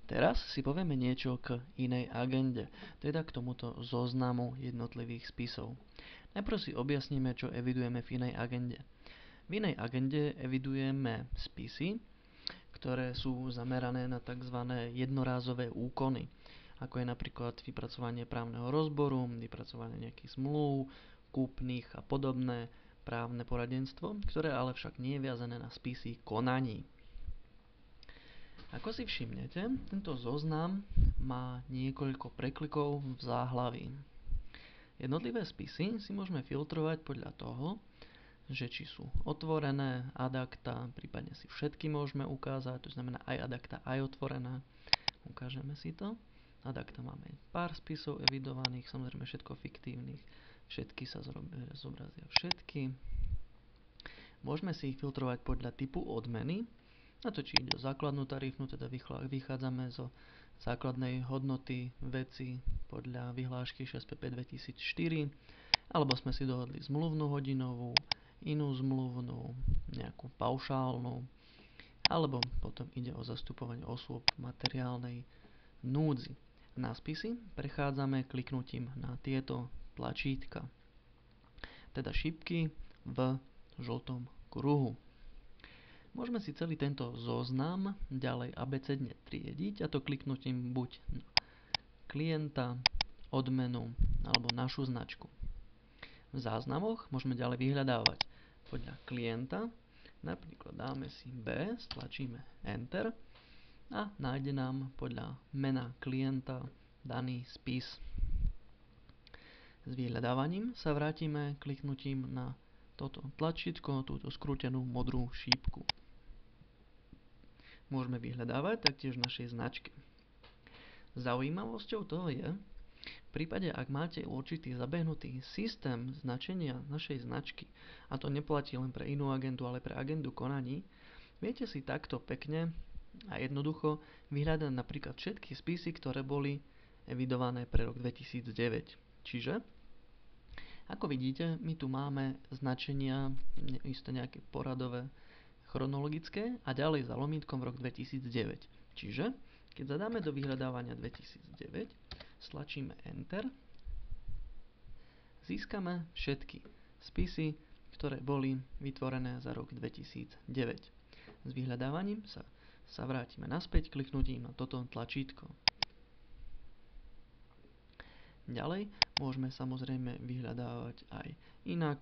Teraz si povieme niečo k inej agende, teda k tomuto zoznamu jednotlivých spisov. Najprv si objasníme, čo evidujeme v inej agende. V inej agende evidujeme spisy, ktoré sú zamerané na tzv. Jednorázové úkony, ako je napríklad vypracovanie právneho rozboru, vypracovanie nejakých zmluv, kúpnych a podobné právne poradenstvo, ktoré ale však nie je viazané na spisy konaní. Ako si všimnete, tento zoznam má niekoľko preklikov v záhlaví. Jednotlivé spisy si môžeme filtrovať podľa toho, že či sú otvorené, ad acta, prípadne si všetky môžeme ukázať, to znamená aj ad acta, aj otvorené. Ukážeme si to. Ad acta máme pár spisov evidovaných, samozrejme všetko fiktívnych, všetky sa zobrazia všetky. Môžeme si ich filtrovať podľa typu odmeny, a to či ide o základnú tarifnú, teda vychádzame zo základnej hodnoty veci podľa vyhlášky 655 2004, alebo sme si dohodli zmluvnú hodinovú, inú zmluvnú, nejakú paušálnu, alebo potom ide o zastupovanie osôb v materiálnej núdzi. Na spisy prechádzame kliknutím na tieto tlačítka, teda šipky v žltom kruhu. Môžeme si celý tento zoznam ďalej abecedne triediť, a to kliknutím buď na klienta, odmenu alebo našu značku. V záznamoch môžeme ďalej vyhľadávať podľa klienta, napríklad dáme si B, stlačíme Enter a nájde nám podľa mena klienta daný spis. S vyhľadávaním sa vrátime kliknutím na toto tlačítko, túto skrútenú modrú šípku. Môžeme vyhľadávať taktiež v našej značke. Zaujímavosťou toho je, v prípade, ak máte určitý zabehnutý systém značenia našej značky, a to neplatí len pre inú agendu, ale pre agendu konaní, viete si takto pekne a jednoducho vyhľadať napríklad všetky spisy, ktoré boli evidované pre rok 2009. Čiže, ako vidíte, my tu máme značenia, isté nejaké poradové, chronologické a ďalej za lomítkom rok 2009. Čiže, keď zadáme do vyhľadávania 2009, stlačíme Enter, získame všetky spisy, ktoré boli vytvorené za rok 2009. S vyhľadávaním sa vrátime naspäť kliknutím na toto tlačítko. Ďalej môžeme samozrejme vyhľadávať aj inak,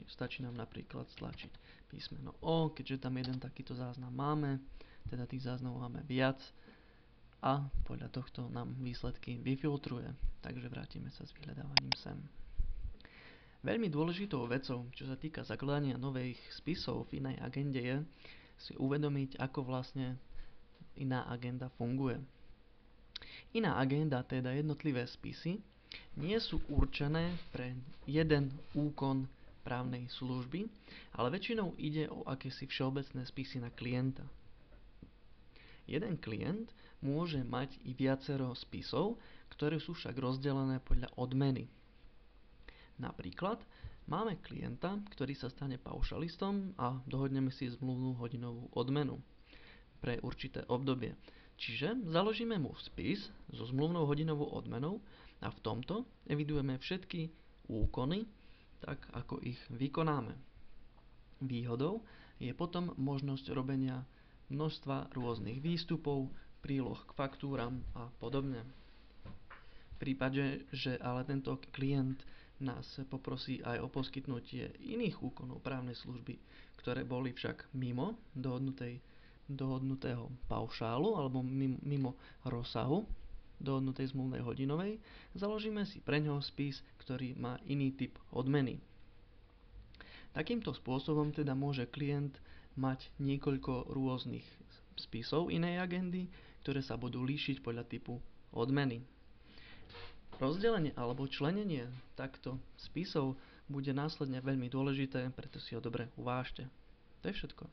stačí nám napríklad stlačiť písmeno O, keďže tam jeden takýto záznam máme, teda tých záznamov máme viac a podľa tohto nám výsledky vyfiltruje, takže vrátime sa s vyhľadávaním sem. Veľmi dôležitou vecou, čo sa týka zakladania nových spisov v inej agende, je si uvedomiť, ako vlastne iná agenda funguje. Iná agenda, teda jednotlivé spisy, nie sú určené pre jeden úkon právnej služby, ale väčšinou ide o akési všeobecné spisy na klienta. Jeden klient môže mať i viacero spisov, ktoré sú však rozdelené podľa odmeny. Napríklad máme klienta, ktorý sa stane paušalistom a dohodneme si zmluvnú hodinovú odmenu pre určité obdobie. Čiže založíme mu spis so zmluvnou hodinovou odmenou a v tomto evidujeme všetky úkony, tak ako ich vykonáme. Výhodou je potom možnosť robenia množstva rôznych výstupov, príloh k faktúram a podobne. V prípade, že ale tento klient nás poprosí aj o poskytnutie iných úkonov právnej služby, ktoré boli však mimo dohodnutého paušálu alebo mimo rozsahu dohodnutej zmluvnej hodinovej, založíme si preňho spis, ktorý má iný typ odmeny. Takýmto spôsobom teda môže klient mať niekoľko rôznych spisov inej agendy, ktoré sa budú líšiť podľa typu odmeny. Rozdelenie alebo členenie takto spisov bude následne veľmi dôležité, preto si ho dobre uvážte. To je všetko.